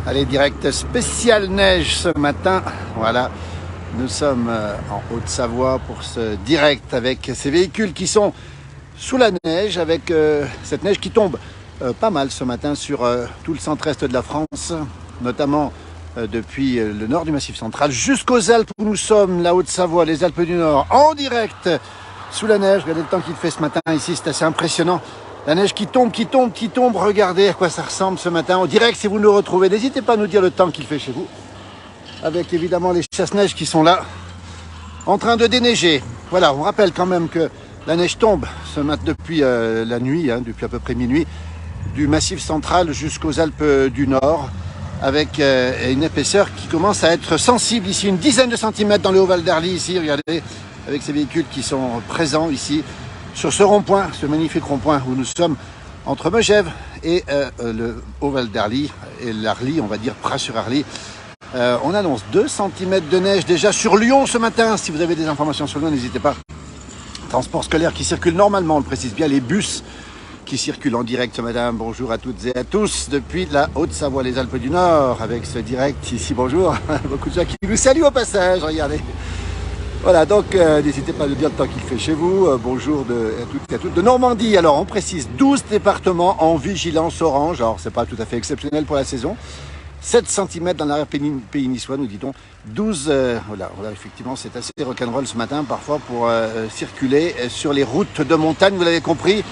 Allez, direct spécial neige ce matin. Voilà, nous sommes en Haute-Savoie pour ce direct avec ces véhicules qui sont sous la neige, avec cette neige qui tombe pas mal ce matin sur tout le centre-est de la France, notamment depuis le nord du Massif central jusqu'aux Alpes où nous sommes, la Haute-Savoie, les Alpes du Nord, en direct sous la neige. Regardez le temps qu'il fait ce matin ici, c'est assez impressionnant. La neige qui tombe, regardez à quoi ça ressemble ce matin. En direct, si vous nous retrouvez, n'hésitez pas à nous dire le temps qu'il fait chez vous. Avec évidemment les chasse-neige qui sont là, en train de déneiger. Voilà, on rappelle quand même que la neige tombe ce matin depuis la nuit, depuis à peu près minuit, du Massif central jusqu'aux Alpes du Nord, avec une épaisseur qui commence à être sensible ici, une dizaine de centimètres dans le Haut-Val d'Arly ici, regardez, avec ces véhicules qui sont présents ici, sur ce rond-point, ce magnifique rond-point où nous sommes entre Megève et le Haut-Val d'Arly et l'Arly, on va dire Pras-sur-Arly. On annonce 2 cm de neige déjà sur Lyon ce matin. Si vous avez des informations sur Lyon, n'hésitez pas. Transport scolaire qui circule normalement, on le précise bien, les bus qui circulent en direct ce matin. Bonjour à toutes et à tous depuis la Haute-Savoie, les Alpes du Nord, avec ce direct ici. Bonjour, beaucoup de gens qui nous saluent au passage, regardez. Voilà, donc n'hésitez pas à nous dire le temps qu'il fait chez vous. Bonjour à toutes et à toutes. De Normandie, alors on précise 12 départements en vigilance orange. Alors c'est pas tout à fait exceptionnel pour la saison. 7 cm dans l'arrière-pays niçois, nous dit-on. 12, voilà, effectivement, c'est assez rock'n'roll ce matin, parfois, pour circuler sur les routes de montagne, vous l'avez compris.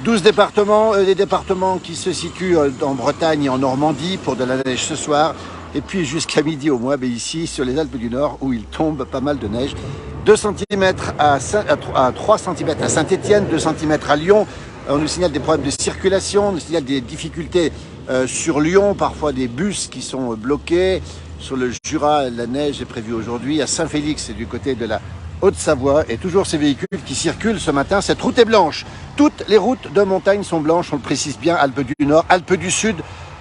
12 départements, des départements qui se situent en Bretagne et en Normandie pour de la neige ce soir. Et puis jusqu'à midi au moins, ici, sur les Alpes du Nord, où il tombe pas mal de neige. 2 cm à 3 cm à Saint-Étienne, 2 cm à Lyon. On nous signale des problèmes de circulation, on nous signale des difficultés sur Lyon, parfois des bus qui sont bloqués. Sur le Jura, la neige est prévue aujourd'hui. À Saint-Félix, c'est du côté de la Haute-Savoie. Et toujours ces véhicules qui circulent ce matin. Cette route est blanche. Toutes les routes de montagne sont blanches, on le précise bien. Alpes du Nord, Alpes du Sud.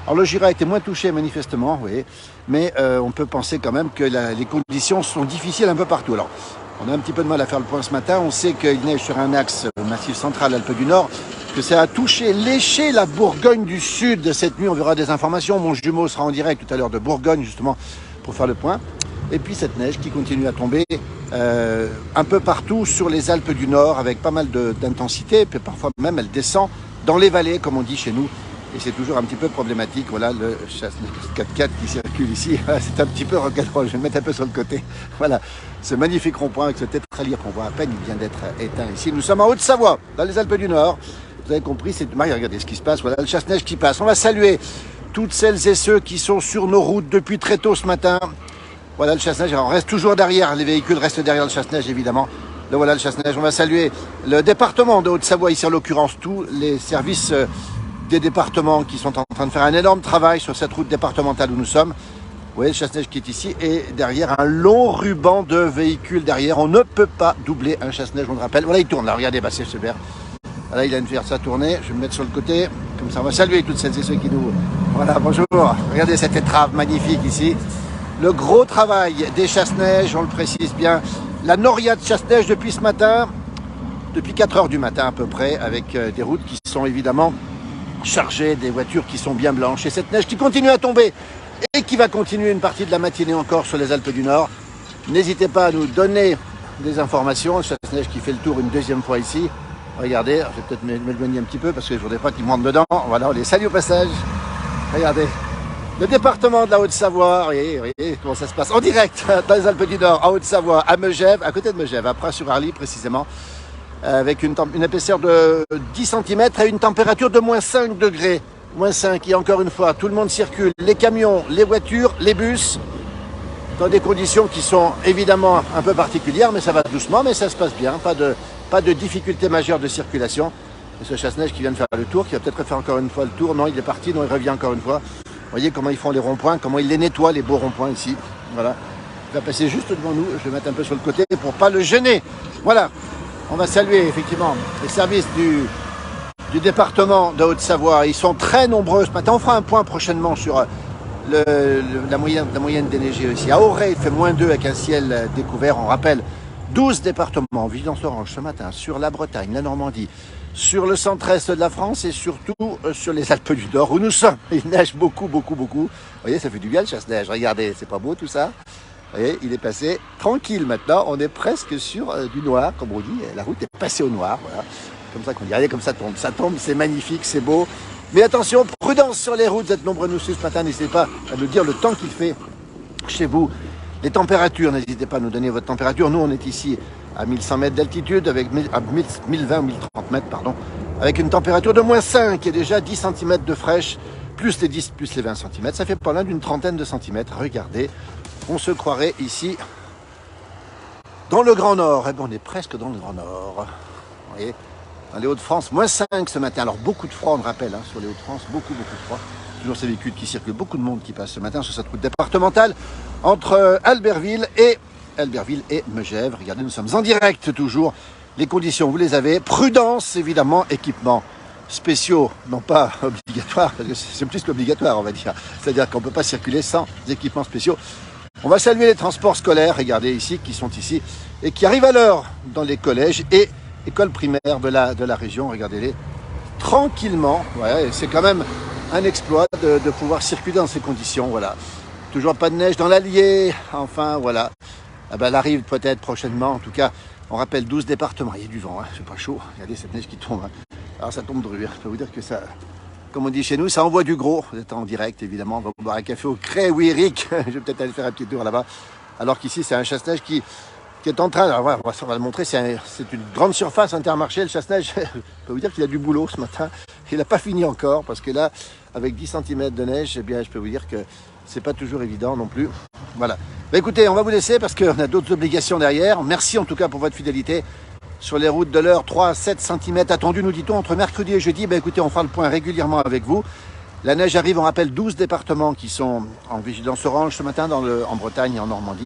Alors le Jura a été moins touché manifestement, oui. Mais on peut penser quand même que les conditions sont difficiles un peu partout. Alors, on a un petit peu de mal à faire le point ce matin. On sait qu'il neige sur un axe Massif central, Alpes du Nord, que ça a touché, léché la Bourgogne du Sud cette nuit. On verra des informations. Mon jumeau sera en direct tout à l'heure de Bourgogne, justement, pour faire le point. Et puis cette neige qui continue à tomber un peu partout sur les Alpes du Nord, avec pas mal d'intensité. Et puis parfois même, elle descend dans les vallées, comme on dit chez nous. Et c'est toujours un petit peu problématique. Voilà, le chasse-neige 4x4 qui circule ici. C'est un petit peu rock'n'roll. Je vais le mettre un peu sur le côté. Voilà, ce magnifique rond-point avec ce tétralyre qu'on voit à peine, il vient d'être éteint ici. Nous sommes en Haute-Savoie, dans les Alpes du Nord. Vous avez compris, c'est... Regardez ce qui se passe. Voilà, le chasse-neige qui passe. On va saluer toutes celles et ceux qui sont sur nos routes depuis très tôt ce matin. Voilà le chasse-neige. Alors, on reste toujours derrière. Les véhicules restent derrière le chasse-neige, évidemment. Là, voilà le chasse-neige. On va saluer le département de Haute-Savoie, ici en l'occurrence, tous les services des départements qui sont en train de faire un énorme travail sur cette route départementale où nous sommes. Vous voyez le chasse-neige qui est ici et derrière un long ruban de véhicules derrière. On ne peut pas doubler un chasse-neige, on le rappelle. Voilà, il tourne là, regardez, c'est super. Voilà, il vient de faire sa tournée. Je vais me mettre sur le côté, comme ça on va saluer toutes celles et ceux qui nous... Voilà, bonjour. Regardez cette étrave magnifique ici. Le gros travail des chasse-neige, on le précise bien. La noria de chasse-neige depuis ce matin, depuis 4 heures du matin à peu près, avec des routes qui sont évidemment chargées, des voitures qui sont bien blanches. Et cette neige qui continue à tomber et qui va continuer une partie de la matinée encore sur les Alpes du Nord. N'hésitez pas à nous donner des informations. Le chasse-neige qui fait le tour une deuxième fois ici. Regardez, je vais peut-être m'éloigner un petit peu parce que je ne voudrais pas qu'ils me rentrent dedans. Voilà, on les salue au passage. Regardez, le département de la Haute-Savoie, voyez comment ça se passe en direct dans les Alpes du Nord, en Haute-Savoie, à Megève, à côté de Megève, à Pras-sur-Arly précisément, avec une épaisseur de 10 cm et une température de moins 5 degrés. Moins 5, et encore une fois, tout le monde circule, les camions, les voitures, les bus, dans des conditions qui sont évidemment un peu particulières, mais ça va doucement, mais ça se passe bien, pas de difficulté majeure de circulation. Et ce chasse-neige qui vient de faire le tour, qui va peut-être refaire encore une fois le tour, non, il est parti, non, il revient encore une fois. Vous voyez comment ils font les ronds-points, comment ils les nettoient, les beaux ronds-points ici. Voilà, il va passer juste devant nous, je vais mettre un peu sur le côté pour ne pas le gêner. Voilà, on va saluer effectivement les services du département de Haute-Savoie. Ils sont très nombreux ce matin. On fera un point prochainement sur la moyenne déneigée aussi. À Auray, il fait -2 avec un ciel découvert. On rappelle 12 départements en vigilance orange ce matin sur la Bretagne, la Normandie, sur le centre-est de la France et surtout sur les Alpes du Nord où nous sommes. Il neige beaucoup, beaucoup, beaucoup. Vous voyez, ça fait du bien le chasse-neige. Regardez, c'est pas beau tout ça. Vous voyez, il est passé tranquille maintenant. On est presque sur du noir, comme on dit. La route est passée au noir. Voilà. Comme ça qu'on dit. Regardez comme ça tombe. Ça tombe, c'est magnifique, c'est beau. Mais attention, prudence sur les routes. Vous êtes nombreux à nous suivre ce matin. N'hésitez pas à nous dire le temps qu'il fait chez vous. Les températures, n'hésitez pas à nous donner votre température. Nous, on est ici à 1100 mètres d'altitude, avec 1020 ou 1030 mètres, pardon, avec une température de -5 et déjà 10 cm de fraîche, plus les 10, plus les 20 cm. Ça fait pas loin d'une trentaine de centimètres. Regardez, on se croirait ici dans le Grand Nord. Eh bien, on est presque dans le Grand Nord. Vous voyez, dans les Hauts-de-France, -5 ce matin. Alors, beaucoup de froid, on le rappelle, hein, sur les Hauts-de-France, beaucoup de froid. Toujours ces véhicules qui circulent, beaucoup de monde qui passe ce matin sur cette route départementale entre Albertville et Megève. Regardez, nous sommes en direct toujours. Les conditions, vous les avez. Prudence, évidemment, équipements spéciaux, non pas obligatoires, parce que c'est plus qu'obligatoire, on va dire. C'est-à-dire qu'on ne peut pas circuler sans équipements spéciaux. On va saluer les transports scolaires, regardez ici, qui sont ici et qui arrivent à l'heure dans les collèges et écoles primaires de la région. Regardez-les tranquillement. Ouais, c'est quand même un exploit de pouvoir circuler dans ces conditions. Voilà. Toujours pas de neige dans l'Allier. Enfin, voilà. Ah ben, elle arrive peut-être prochainement. En tout cas, on rappelle 12 départements. Il y a du vent, hein. C'est pas chaud. Regardez cette neige qui tombe. Hein. Alors ça tombe dru. Je peux vous dire que ça, comme on dit chez nous, ça envoie du gros. Vous êtes en direct, évidemment. On va boire un café au Cré. Oui, Eric. Je vais peut-être aller faire un petit tour là-bas. Alors qu'ici, c'est un chasse-neige qui est en train. Alors, voilà, on va le montrer. C'est une grande surface Intermarché. Le chasse-neige, je peux vous dire qu'il a du boulot ce matin. Il n'a pas fini encore parce que là, avec 10 cm de neige, eh bien, je peux vous dire que c'est pas toujours évident non plus. Voilà. Bah, écoutez, on va vous laisser parce qu'on a d'autres obligations derrière. Merci en tout cas pour votre fidélité. Sur les routes de l'heure, 3 à 7 cm attendus, nous dit-on, entre mercredi et jeudi. Bah, écoutez, on fera le point régulièrement avec vous. La neige arrive, on rappelle 12 départements qui sont en vigilance orange ce matin en Bretagne et en Normandie.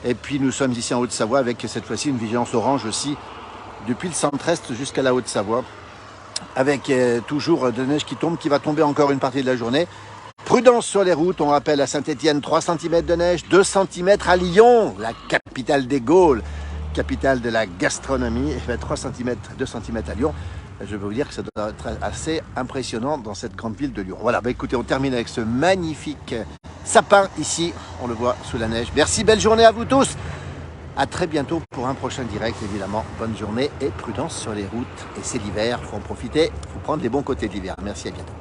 Et puis nous sommes ici en Haute-Savoie avec cette fois-ci une vigilance orange aussi depuis le centre-est jusqu'à la Haute-Savoie. Avec toujours de neige qui tombe, qui va tomber encore une partie de la journée. Prudence sur les routes, on rappelle à Saint-Étienne 3 cm de neige, 2 cm à Lyon, la capitale des Gaules, capitale de la gastronomie, et 3 cm, 2 cm à Lyon. Je vais vous dire que ça doit être assez impressionnant dans cette grande ville de Lyon. Voilà, bah écoutez, on termine avec ce magnifique sapin ici, on le voit sous la neige. Merci, belle journée à vous tous. À très bientôt pour un prochain direct, évidemment. Bonne journée et prudence sur les routes. Et c'est l'hiver, il faut en profiter, il faut prendre les bons côtés de l'hiver. Merci, à bientôt.